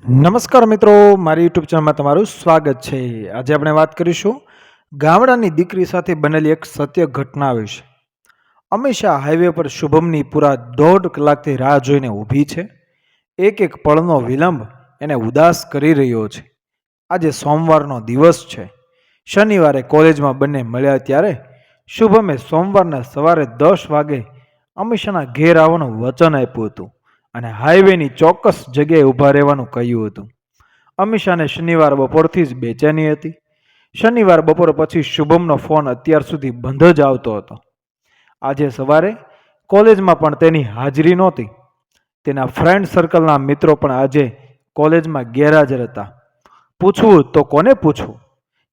નમસ્કાર મિત્રો, મારી યુટ્યુબ ચેનલમાં તમારું સ્વાગત છે. આજે આપણે વાત કરીશું ગામડાની દીકરી સાથે બનેલી એક સત્ય ઘટના વિશે. અમીષા હાઈવે પર શુભમની પૂરા 1.5 કલાકથી રાહ જોઈને ઊભી છે. એક એક પળનો વિલંબ એને ઉદાસ કરી રહ્યો છે. આજે સોમવારનો દિવસ છે. શનિવારે કોલેજમાં બંને મળ્યા ત્યારે શુભમે સોમવારના સવારે 10 વાગે અમીષાના ઘેર આવવાનું વચન આપ્યું હતું અને હાઈવેની ચોક્કસ જગ્યાએ ઊભા રહેવાનું કહ્યું હતું. અમીષાને શનિવાર બપોરથી જ બેચેની હતી. શનિવાર બપોર પછી શુભમનો ફોન અત્યાર સુધી બંધ જ આવતો હતો. આજે સવારે કોલેજમાં પણ તેની હાજરી નહોતી. તેના ફ્રેન્ડ સર્કલના મિત્રો પણ આજે કોલેજમાં ગેરહાજર હતા. પૂછવું તો કોને પૂછવું?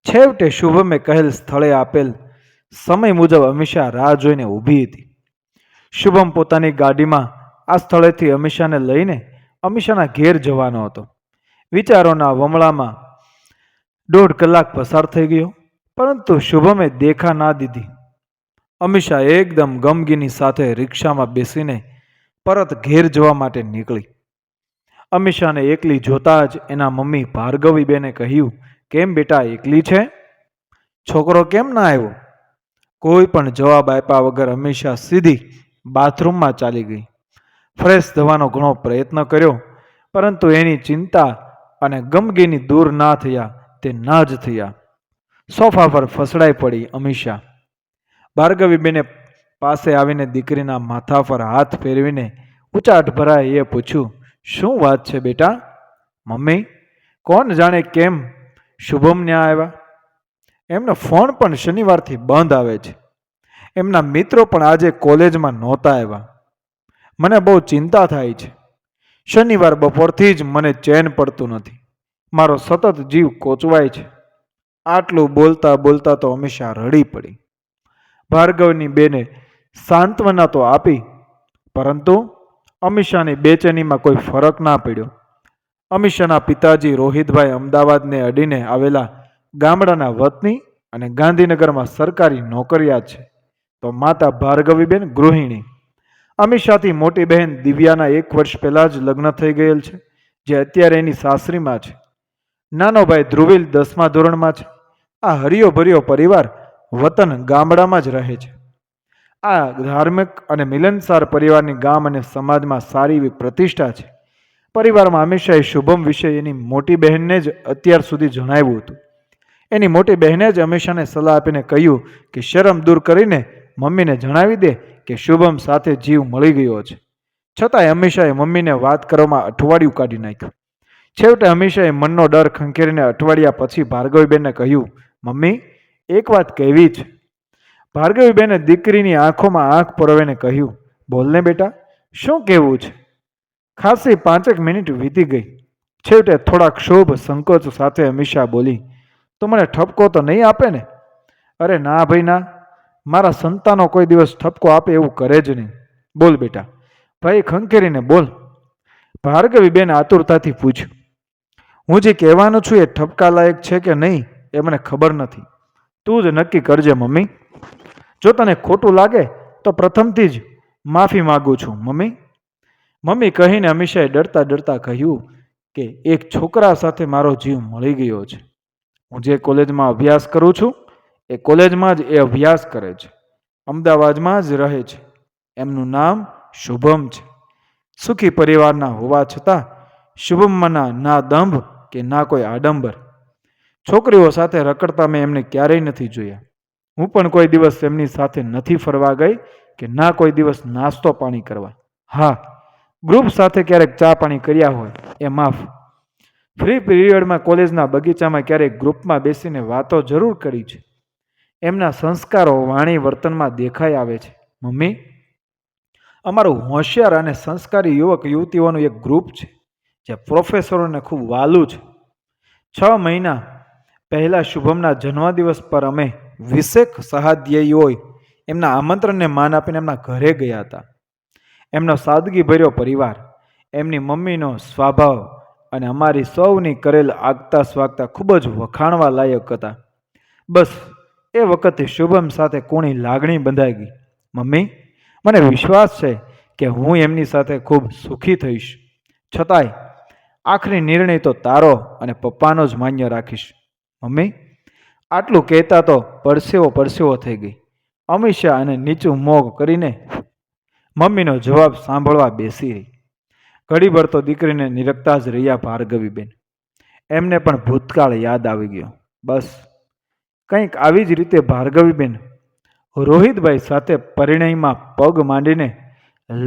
છેવટે શુભમે કહેલ સ્થળે આપેલ સમય મુજબ અમીષા રાહ જોઈને ઊભી હતી. શુભમ પોતાની ગાડીમાં આ સ્થળેથી અમીષાને લઈને અમીષાના ઘેર જવાનો હતો. વિચારોના વમળામાં 1.5 કલાક પસાર થઈ ગયો, પરંતુ શુભમે દેખા ના દીધી. અમીષા એકદમ ગમગીની સાથે રિક્ષામાં બેસીને પરત ઘેર જવા માટે નીકળી. અમીષાને એકલી જોતા જ એના મમ્મી ભાર્ગવીબેને કહ્યું, કેમ બેટા એકલી છે? છોકરો કેમ ના આવ્યો? કોઈ પણ જવાબ આપ્યા વગર અમીષા સીધી બાથરૂમમાં ચાલી ગઈ. ફ્રેશ થવાનો ઘણો પ્રયત્ન કર્યો, પરંતુ એની ચિંતા અને ગમગીની દૂર ના થયા તે ના જ થયા. સોફા પર ફસડાઈ પડી અમીષા. ભાર્ગવીબેને પાસે આવીને દીકરીના માથા પર હાથ ફેરવીને ઉચાટ ભરાય એ પૂછ્યું, શું વાત છે બેટા? મમ્મી, કોણ જાણે કેમ શુભમ ન્યા આવ્યા? એમનો ફોન પણ શનિવારથી બંધ આવે છે. એમના મિત્રો પણ આજે કોલેજમાં નહોતા આવ્યા. મને બહુ ચિંતા થાય છે. શનિવાર બપોરથી જ મને ચેન પડતું નથી. મારો સતત જીવ કોચવાય છે. આટલું બોલતા બોલતા તો અમીષા રડી પડી. ભાર્ગવની બેને સાંત્વના તો આપી, પરંતુ અમીષાની બેચેનીમાં કોઈ ફરક ના પડ્યો. અમીષાના પિતાજી રોહિતભાઈ અમદાવાદને અડીને આવેલા ગામડાના વતની અને ગાંધીનગરમાં સરકારી નોકરિયાત છે, તો માતા ભાર્ગવીબેન ગૃહિણી. અમીષાથી મોટી બહેન દિવ્યાના 1 વર્ષ પહેલાં જ લગ્ન થઈ ગયેલ છે, જે અત્યારે એની સાસરીમાં છે. નાનો ભાઈ ધ્રુવિલ 10મા ધોરણમાં છે. આ હરિયો ભર્યો પરિવાર વતન ગામડામાં જ રહે છે. આ ધાર્મિક અને મિલનસાર પરિવારની ગામ અને સમાજમાં સારી એવી પ્રતિષ્ઠા છે. પરિવારમાં અમીષાએ શુભમ વિશે એની મોટી બહેનને જ અત્યાર સુધી જણાવ્યું હતું. એની મોટી બહેને જ અમીષાને સલાહ આપીને કહ્યું કે શરમ દૂર કરીને મમ્મીને જણાવી દે કે શુભમ સાથે જીવ મળી ગયો છે. છતાંય અમીષાએ મમ્મીને વાત કરવામાં અઠવાડિયું કાઢી નાખ્યું. છેવટે અમીષાએ મનનો ડર ખંખેરીને અઠવાડિયા પછી ભાર્ગવીબેનને કહ્યું, મમ્મી, એક વાત કહેવી છે. ભાર્ગવીબેને દીકરીની આંખોમાં આંખ પરોવીને કહ્યું, બોલને બેટા, શું કહેવું છે? ખાસી 5 મિનિટ વીતી ગઈ. છેવટે થોડા ક્ષોભ સંકોચ સાથે અમીષા બોલી, તો મને ઠપકો તો નહીં આપે ને? અરે ના ભાઈ ના, મારા સંતાનો કોઈ દિવસ ઠપકો આપે એવું કરે જ નહીં. બોલ બેટા, ભાઈ ખંખેરીને બોલ. ભાર્ગવીબેન આતુરતાથી પૂછ્યું. હું જે કહેવાનું છું એ ઠપકા લાયક છે કે નહીં એ મને ખબર નથી. તું જ નક્કી કરજે મમ્મી. જો તને ખોટું લાગે તો પ્રથમથી જ માફી માગું છું મમ્મી. મમ્મી કહીને અમીષાએ ડરતા ડરતા કહ્યું કે એક છોકરા સાથે મારો જીવ મળી ગયો છે. હું જે કોલેજમાં અભ્યાસ કરું છું એ કોલેજમાં જ એ અભ્યાસ કરે છે. અમદાવાદમાં જ રહે છે. એમનું નામ શુભમ છે. સુખી પરિવારના હોવા છતાં શુભમના ના દંભ કે ના કોઈ આડંબર. છોકરીઓ સાથે રખડતા મેં એમને ક્યારેય નથી જોયા. હું પણ કોઈ દિવસ એમની સાથે નથી ફરવા ગઈ કે ના કોઈ દિવસ નાસ્તો પાણી કરવા. હા, ગ્રુપ સાથે ક્યારેક ચા પાણી કર્યા હોય એ માફ. ફ્રી પીરિયડમાં કોલેજના બગીચામાં ક્યારેક ગ્રુપમાં બેસીને વાતો જરૂર કરી છે. એમના સંસ્કારો વાણી વર્તનમાં દેખાઈ આવે છે. મમ્મી, અમારું હોશિયાર અને સંસ્કારી યુવક યુવતીઓનું એક ગ્રુપ છે જે પ્રોફેસરોને ખૂબ વાલું છે. 6 મહિના પહેલાં શુભમના જન્મદિવસ પર અમે 20 સહાધ્યાયીઓએ એમના આમંત્રણને માન આપીને એમના ઘરે ગયા હતા. એમનો સાદગીભર્યો પરિવાર, એમની મમ્મીનો સ્વભાવ અને અમારી સૌની કરેલ આગતા સ્વાગતા ખૂબ જ વખાણવા લાયક હતા. બસ એ વખતે શુભમ સાથે કોની લાગણી બંધાઈ ગઈ. મમ્મી, મને વિશ્વાસ છે કે હું એમની સાથે ખૂબ સુખી થઈશ. છતાંય આખરી નિર્ણય તો તારો અને પપ્પાનો જ માન્ય રાખીશ. મમ્મી, આટલું કહેતા તો પરસેવો પરસેવો થઈ ગઈ. અમીષા અને નીચું મોં કરીને મમ્મીનો જવાબ સાંભળવા બેસી રહી. ઘડીભર તો દીકરીને નિરખતા જ રહ્યા ભાર્ગવીબેન. એમને પણ ભૂતકાળ યાદ આવી ગયો. બસ કંઈક આવી જ રીતે ભાર્ગવીબેન રોહિતભાઈ સાથે પરિણયમાં પગ માંડીને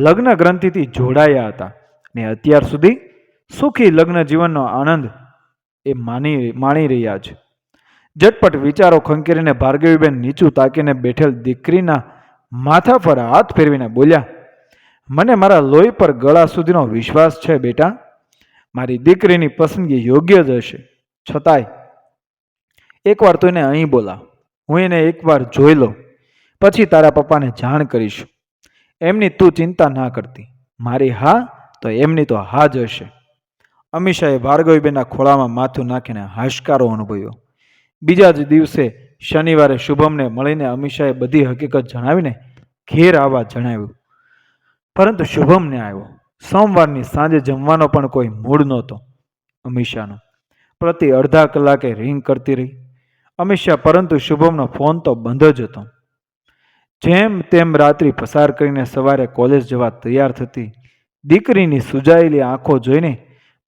લગ્ન ગ્રંથિથી જોડાયા હતા ને અત્યાર સુધી સુખી લગ્ન જીવનનો આનંદ એ માણી રહ્યા છે. ઝટપટ વિચારો ખંખેરીને ભાર્ગવીબેન નીચું તાકીને બેઠેલ દીકરીના માથા પર હાથ ફેરવીને બોલ્યા, મને મારા લોહી પર ગળા સુધીનો વિશ્વાસ છે બેટા. મારી દીકરીની પસંદગી યોગ્ય જ હશે. છતાંય એકવાર તો એને અહીં બોલા, હું એને એકવાર જોઈ લઉં, પછી તારા પપ્પાને જાણ કરીશું. એમની તું ચિંતા ના કરતી. મારી હા તો એમની તો હા જ હશે. અમીષાએ ભાર્ગવીબેનના ખોળામાં માથું નાખીને હાશકારો અનુભવ્યો. બીજા જ દિવસે શનિવારે શુભમને મળીને અમીષાએ બધી હકીકત જણાવીને ઘેર આવવા જણાવ્યું. પરંતુ શુભમને આવ્યો. સોમવારની સાંજે જમવાનો પણ કોઈ મૂડ નહોતો અમીષાનો. પ્રતિ અડધા કલાકે રિંગ કરતી રહી અમીષા, પરંતુ શુભમનો ફોન તો બંધ જ હતો. જેમ તેમ રાત્રિ પસાર કરીને સવારે કોલેજ જવા તૈયાર થતી દીકરીની સુજાયેલી આંખો જોઈને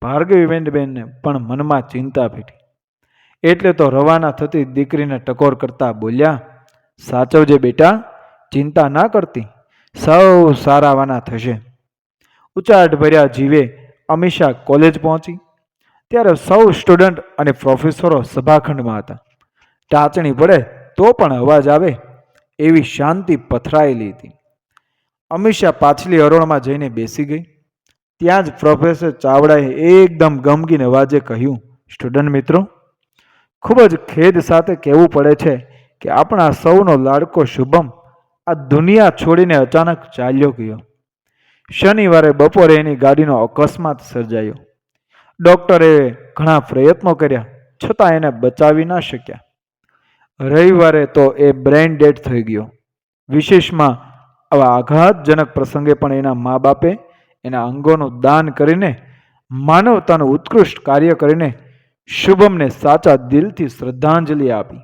ભાર્ગવીબેનને પણ મનમાં ચિંતા પીટી. એટલે તો રવાના થતી દીકરીને ટકોર કરતા બોલ્યા, સાચવજે બેટા, ચિંતા ના કરતી, સૌ સારાવાના થશે. ઉચાટ ભર્યા જીવે અમીષા કોલેજ પહોંચી ત્યારે સૌ સ્ટુડન્ટ અને પ્રોફેસરો સભાખંડમાં હતા. ટાંચણી પડે તો પણ અવાજ આવે એવી શાંતિ પથરાયેલી હતી. અમીષા પાછલી હરોળમાં જઈને બેસી ગઈ. ત્યાં જ પ્રોફેસર ચાવડાએ એકદમ ગમગીન અવાજે કહ્યું, સ્ટુડન્ટ મિત્રો, ખૂબ જ ખેદ સાથે કહેવું પડે છે કે આપણા સૌનો લાડકો શુભમ આ દુનિયા છોડીને અચાનક ચાલ્યો ગયો. શનિવારે બપોરે એની ગાડીનો અકસ્માત સર્જાયો. ડૉક્ટરે ઘણા પ્રયત્નો કર્યા છતાં એને બચાવી ના શક્યા. રવિવારે તો એ બ્રેઇન ડેડ થઈ ગયો. વિશેષમાં આવા આઘાતજનક પ્રસંગે પણ એના મા બાપે એના અંગોનું દાન કરીને માનવતાનું ઉત્કૃષ્ટ કાર્ય કરીને શુભમને સાચા દિલથી શ્રદ્ધાંજલિ આપી.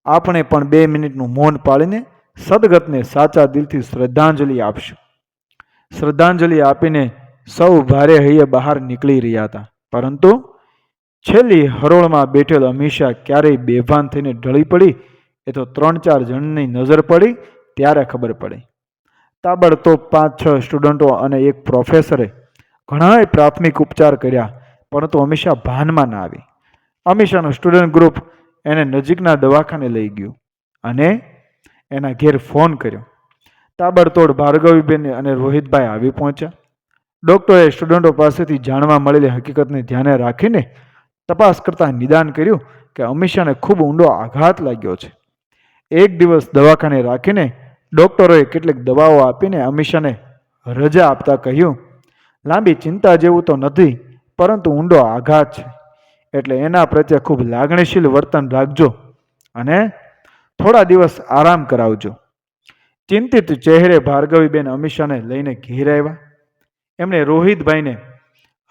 આપણે પણ 2 મિનિટનું મૌન પાળીને સદગતને સાચા દિલથી શ્રદ્ધાંજલિ આપશું. શ્રદ્ધાંજલિ આપીને સૌ ભારે હૈયે બહાર નીકળી રહ્યા હતા. પરંતુ છેલ્લી હરોળમાં બેઠેલ અમીષા ક્યારેય બેભાન થઈને ઢળી પડી એ તો 3-4 જણની નજર પડી ત્યારે ખબર પડી. તાબડતોબ 5-6 સ્ટુડન્ટો અને એક પ્રોફેસરે ઘણાય પ્રાથમિક ઉપચાર કર્યા, પરંતુ અમીષા ભાનમાં ના આવી. અમીષાનું સ્ટુડન્ટ ગ્રુપ એને નજીકના દવાખાને લઈ ગયું અને એના ઘેર ફોન કર્યો. તાબડતોડ ભાર્ગવીબેન અને રોહિતભાઈ આવી પહોંચ્યા. ડૉક્ટરે સ્ટુડન્ટો પાસેથી જાણવા મળેલી હકીકતને ધ્યાને રાખીને તપાસ કરતા નિદાન કર્યું કે અમીષાને ખૂબ ઊંડો આઘાત લાગ્યો છે. એક દિવસ દવાખાને રાખીને ડૉક્ટરોએ કેટલીક દવાઓ આપીને અમીષાને રજા આપતા કહ્યું, લાંબી ચિંતા જેવું તો નથી, પરંતુ ઊંડો આઘાત છે, એટલે એના પ્રત્યે ખૂબ લાગણીશીલ વર્તન રાખજો અને થોડા દિવસ આરામ કરાવજો. ચિંતિત ચહેરે ભાર્ગવીબેન અમીષાને લઈને ઘેર આવ્યા. એમણે રોહિતભાઈને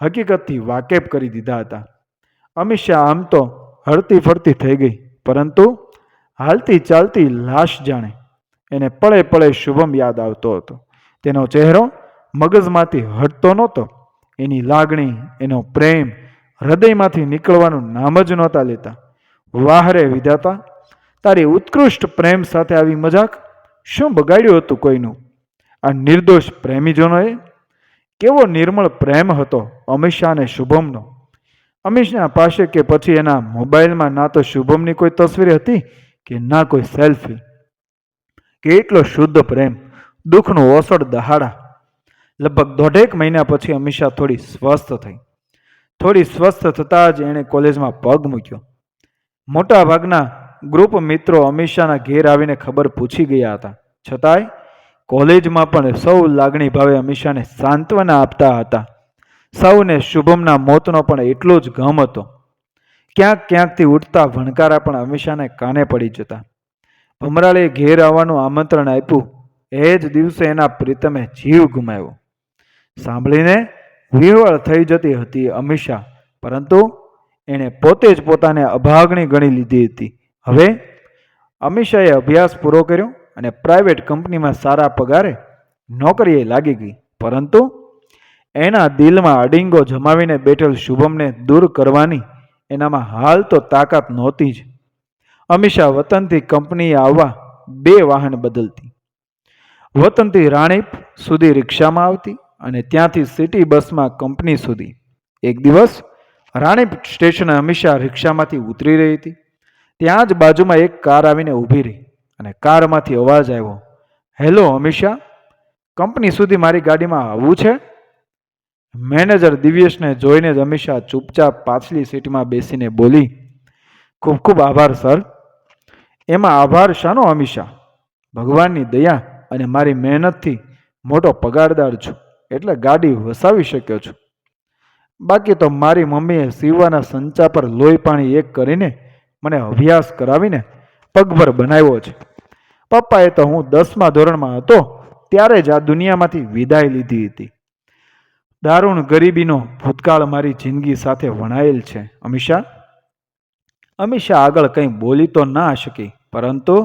હકીકતથી વાકેફ કરી દીધા હતા. અમીષા આમ તો હળતી ફરતી થઈ ગઈ, પરંતુ હાલતી ચાલતી લાશ જાણે. એને પળે પળે શુભમ યાદ આવતો હતો. તેનો ચહેરો મગજમાંથી હટતો નહોતો. એની લાગણી, એનો પ્રેમ હૃદયમાંથી નીકળવાનું નામ જ નહોતા લેતા. વાહરે વિધાતા, તારી ઉત્કૃષ્ટ પ્રેમ સાથે આવી મજાક શું બગાડ્યું હતું કોઈનું? આ નિર્દોષ પ્રેમીજનોએ કેવો નિર્મળ પ્રેમ હતો અમીષા અને શુભમનો. અમીષા પાસે કે પછી એના મોબાઈલમાં ના તો શુભમની કોઈ તસવીર હતી કે ના કોઈ સેલ્ફી. કેટલો શુદ્ધ પ્રેમ, દુઃખનું ઓસડ દહાડા. લગભગ 1.5 મહિના પછી અમીષા થોડી સ્વસ્થ થઈ. થોડી સ્વસ્થ થતાં જ એણે કોલેજમાં પગ મૂક્યો. મોટા ભાગના ગ્રુપ મિત્રો અમીષાના ઘેર આવીને ખબર પૂછી ગયા હતા. છતાંય કોલેજમાં પણ સૌ લાગણી ભાવે અમીષાને સાંત્વના આપતા હતા. સૌને શુભમના મોતનો પણ એટલો જ ગમ હતો. ક્યાંક ક્યાંકથી ઉઠતા ભણકારા પણ અમીષાને કાને પડી જતા. ભમરાળે ઘેર આવવાનું આમંત્રણ આપ્યું એ જ દિવસે એના પ્રીતમે જીવ ગુમાવ્યો. સાંભળીને વિહવળ થઈ જતી હતી અમીષા, પરંતુ એણે પોતે જ પોતાને અભાગણી ગણી લીધી હતી. હવે અમીષાએ અભ્યાસ પૂરો કર્યો અને પ્રાઇવેટ કંપનીમાં સારા પગારે નોકરીએ લાગી ગઈ, પરંતુ એના દિલમાં અડીંગો જમાવીને બેઠેલ શુભમને દૂર કરવાની એનામાં હાલ તો તાકાત નહોતી જ. અમીષા વતનથી કંપનીએ આવવા 2 વાહન બદલતી. વતનથી રાણીપ સુધી રિક્ષામાં આવતી અને ત્યાંથી સિટી બસમાં કંપની સુધી. એક દિવસ રાણીપ સ્ટેશને અમીષા રિક્ષામાંથી ઉતરી રહી હતી. ત્યાં જ બાજુમાં એક કાર આવીને ઊભી રહી અને કારમાંથી અવાજ આવ્યો, હેલો અમીષા, કંપની સુધી મારી ગાડીમાં આવવું છે? મેનેજર દિવ્યેશને જોઈને જ અમીષા ચૂપચાપ પાછલી સીટમાં બેસીને બોલી, ખૂબ ખૂબ આભાર સર. એમાં આભાર શાનો અમીષા? ભગવાનની દયા અને મારી મહેનતથી મોટો પગારદાર છું એટલે ગાડી વસાવી શક્યો છું. બાકી તો મારી મમ્મીએ સીવવાના સંચા પર લોહી પાણી એક કરીને મને અભ્યાસ કરાવીને પગભર બનાવ્યો છે. પપ્પાએ તો હું 10મા ધોરણમાં હતો ત્યારે જ આ દુનિયામાંથી વિદાય લીધી હતી. દારૂણ ગરીબીનો ભૂતકાળ મારી જિંદગી સાથે વણાયેલ છે અમીષા. અમીષા આગળ કંઈ બોલી તો ના શકી, પરંતુ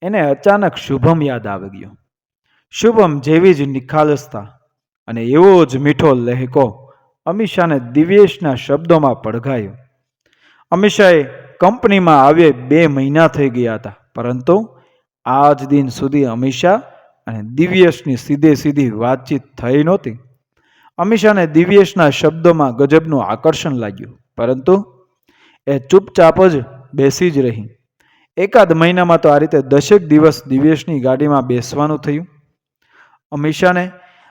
એને અચાનક શુભમ યાદ આવી ગયો. શુભમ જેવી જ નિખાલસતા અને એવો જ મીઠો લહેકો અમીષાને દિવ્યેશના શબ્દોમાં પડઘાયો. અમીષાએ કંપનીમાં આવે 2 મહિના થઈ ગયા હતા, પરંતુ આજ દિન સુધી અમીષા અને દિવ્યેશની સીધી વાતચીત થઈ નહોતી. અમીષાને દિવ્યેશના શબ્દોમાં ગજબનું આકર્ષણ લાગ્યું, પરંતુ એ ચૂપચાપ જ બેસી જ રહી. એકાદ મહિનામાં તો આ રીતે 10 દિવસ દિવ્યેશની ગાડીમાં બેસવાનું થયું.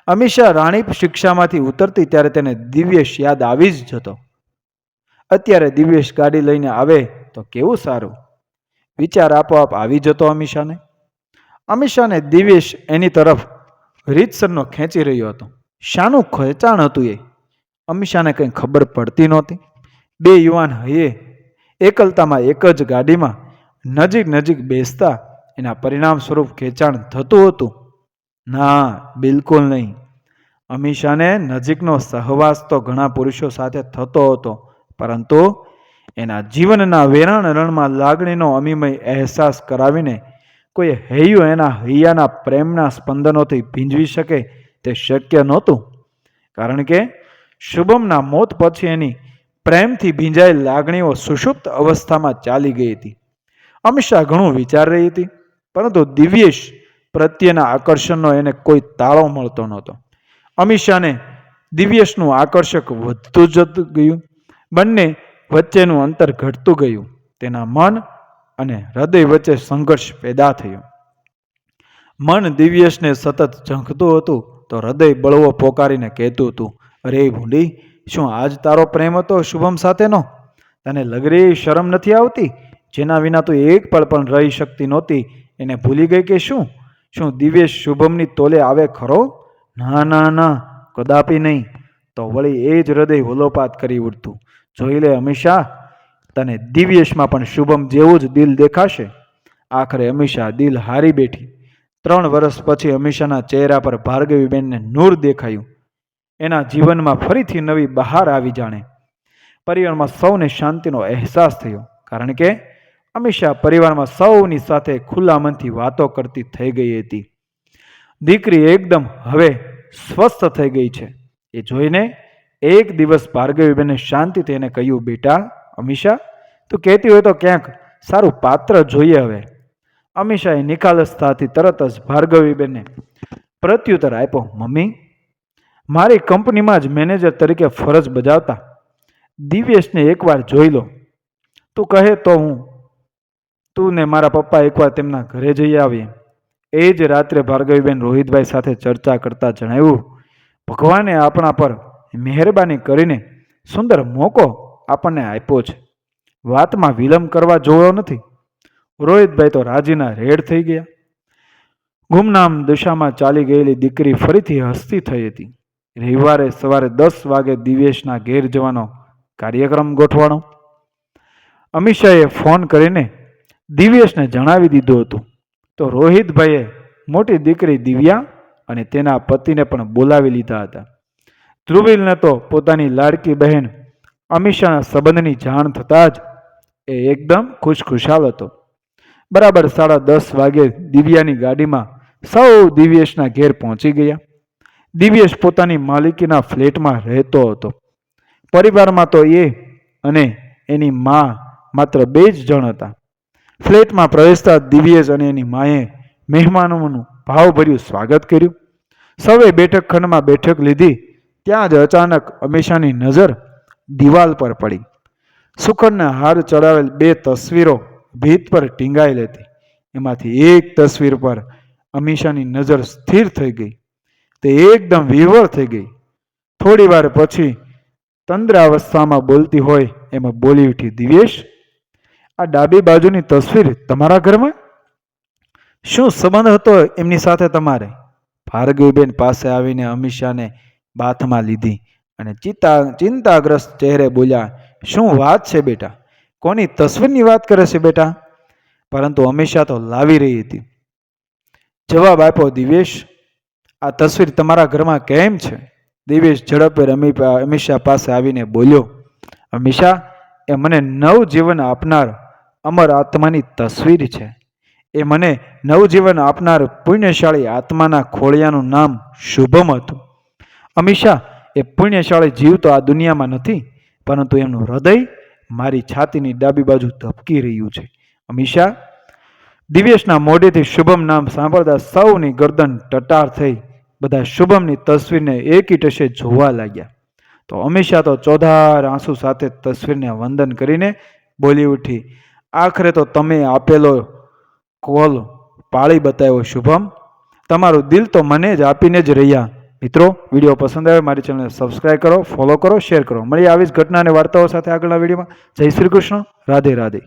અમીષા રાણીપ શિક્ષામાંથી ઉતરતી ત્યારે તેને દિવ્યેશ યાદ આવી જ જતો. અત્યારે દિવ્યેશ ગાડી લઈને આવે તો કેવું સારું, વિચાર આપોઆપ આવી જતો અમીષાને દિવ્યેશ એની તરફ રીતસરનો ખેંચી રહ્યો હતો. શાનું ખેંચાણ હતું એ અમીષાને કંઈ ખબર પડતી નહોતી. 2 યુવાન હૈયે એકલતામાં એક જ ગાડીમાં નજીક બેસતા એના પરિણામ સ્વરૂપ ખેંચાણ થતું હતું? ના, બિલકુલ નહીં. અમીષાને નજીકનો સહવાસ તો ઘણા પુરુષો સાથે થતો હતો, પરંતુ એના જીવનના વેરાણ રણમાં લાગણીનો અમીમય અહેસાસ કરાવીને કોઈ હૈયું એના હૈયાના પ્રેમના સ્પંદનોથી ભીંજવી શકે તે શક્ય નહોતું. કારણ કે શુભમના મોત પછી એની પ્રેમથી ભીંજાયેલ લાગણીઓ સુષુપ્ત અવસ્થામાં ચાલી ગઈ હતી. અમીષા ઘણું વિચારી રહી હતી, પરંતુ દિવ્યેશ પ્રત્યેના આકર્ષણનો એને કોઈ તાળો મળતો નહોતો. અમીષાને દિવ્યેશનું આકર્ષક વધતું જતું ગયું. બંને વચ્ચેનું અંતર ઘટતું ગયું. તેના મન અને હૃદય વચ્ચે સંઘર્ષ પેદા થયો. મન દિવ્યેશને સતત ઝંખતું હતું તો હૃદય બળવો પોકારીને કહેતું હતું, અરે ભૂંડી, શું આજ તારો પ્રેમ હતો શુભમ સાથેનો? તને લગરી શરમ નથી આવતી? જેના વિના તું એક પળ પણ રહી શકતી નહોતી એને ભૂલી ગઈ કે શું? શું દિવ્યેશ શુભમની તોલે આવે ખરો? ના, કદાપી નહીં. તો વળી એ જ હૃદય વલોપાત કરી ઉઠતું. જોઈ લે અમીષા, તને દિવ્યેશમાં પણ શુભમ જેવું જ દિલ દેખાશે. આખરે અમીષા દિલ હારી બેઠી. 3 વર્ષ પછી અમીષાના ચહેરા પર ભાર્ગવીબેનને નૂર દેખાયું. એના જીવનમાં ફરીથી નવી બહાર આવી જાણે. પરિવારમાં સૌને શાંતિનો અહેસાસ થયો, કારણ કે અમીષા પરિવારમાં સૌની સાથે ખુલ્લા મનથી વાતો કરતી થઈ ગઈ હતી. દીકરી એકદમ હવે સ્વસ્થ થઈ ગઈ છે એ જોઈને એક દિવસ ભાર્ગવીબેને શાંતિથી એને કહ્યું, બેટા અમીષા, તું કહેતી હોય તો ક્યાંક સારું પાત્ર જોઈએ હવે. અમીષાએ નિખાલસતાથી તરત જ ભાર્ગવીબેનને પ્રત્યુત્તર આપ્યો, મમ્મી, મારી કંપનીમાં જ મેનેજર તરીકે ફરજ બજાવતા દિવ્યેશને એકવાર જોઈ લો. તું કહે તો તું ને મારા પપ્પા એકવાર તેમના ઘરે જઈ આવીએ. એ જ રાત્રે ભાર્ગવીબેન રોહિતભાઈ સાથે ચર્ચા કરતા જણાવ્યું, ભગવાને આપણા પર મહેરબાની કરીને સુંદર મોકો આપણને આપ્યો છે. વાતમાં વિલંબ કરવા જોયો નથી. રોહિતભાઈ તો રાજીના રેડ થઈ ગયા. ગુમનામ દશામાં ચાલી ગયેલી દીકરી ફરીથી હસતી થઈ હતી. રવિવારે સવારે 10 વાગે દિવ્યેશના ઘેર જવાનો કાર્યક્રમ ગોઠવાણો. અમીષાએ ફોન કરીને દિવ્યેશને જણાવી દીધું હતું, તો રોહિતભાઈએ મોટી દીકરી દિવ્યા અને તેના પતિને પણ બોલાવી લીધા હતા. ધ્રુવીલને તો પોતાની લાડકી બહેન અમીષાના સંબંધની જાણ થતાં જ એ એકદમ ખુશખુશાલ હતો. બરાબર 10:30 વાગે દિવ્યાની ગાડીમાં સૌ દિવ્યેશના ઘેર પહોંચી ગયા. દિવ્યેશ પોતાની માલિકીના ફ્લેટમાં રહેતો હતો. પરિવારમાં તો એ અને એની મા માત્ર 2 જ જણ હતા. ફ્લેટમાં પ્રવેશતા દિવ્યેશ અને એની માએ મહેમાનોનું ભાવભર્યું સ્વાગત કર્યું. સૌએ બેઠક ખંડમાં બેઠક લીધી. ત્યાં જ અચાનક અમીષાની નજર દિવાલ પર પડી. સુખડના હાર ચડાવેલ 2 તસવીરો ભીત પર ટીંગાયેલી હતી. એમાંથી એક તસવીર પર અમીષાની નજર સ્થિર થઈ ગઈ. તે એકદમ વિહવળ થઈ ગઈ. થોડી વાર પછી તંદ્રાવસ્થામાં બોલતી હોય એમાં બોલી ઉઠી, દિવ્યેશ, આ ડાબી બાજુની તસવીર તમારા ઘરમાં? શું સંબંધ હતો એમની સાથે તમારે? ભાર્ગવીબેન પાસે આવીને અમીષાને બાથમાં લીધી અને ચિંતાગ્રસ્ત ચહેરે બોલ્યા, શું વાત છે બેટા? કોની તસવીરની વાત કરે છે બેટા? પરંતુ અમીષા તો લાવી રહી હતી. જવાબ આપ્યો, દિવ્યેશ, આ તસવીર તમારા ઘરમાં કેમ છે? દિવ્યેશ ઝડપભેર અમીષા પાસે આવીને બોલ્યો, અમીષા, એ મને નવજીવન આપનાર અમર આત્માની તસવીર છે. એ મને નવજીવન આપનાર પુણ્યશાળી આત્માના ખોળિયાનું નામ શુભમ હતું. અમીષા, એ પુણ્યશાળી જીવ તો આ દુનિયામાં નથી, પરંતુ એમનું હૃદય મારી છાતીની ડાબી બાજુ ધબકી રહ્યું છે. અમીષા. દિવ્યેશના મોઢેથી શુભમ નામ સાંભળતા સૌની ગરદન ટટાર થઈ. બધા શુભમની તસવીરને એકીટશે જોવા લાગ્યા. તો અમીષા તો ચોધાર આંસુ સાથે તસવીરને વંદન કરીને બોલી ઉઠી, આખરે તો તમે આપેલો કોલ પાળી બતાવ્યો શુભમ. તમારું દિલ તો મને જ આપીને જ રહ્યા. મિત્રો, વિડીયો પસંદ આવે મારી ચેનલને સબસ્ક્રાઇબ કરો, ફોલો કરો, શેર કરો. મળીએ આવી જ ઘટના અને વાર્તાઓ સાથે આગળના વિડીયોમાં. જય શ્રી કૃષ્ણ. રાધે રાધે.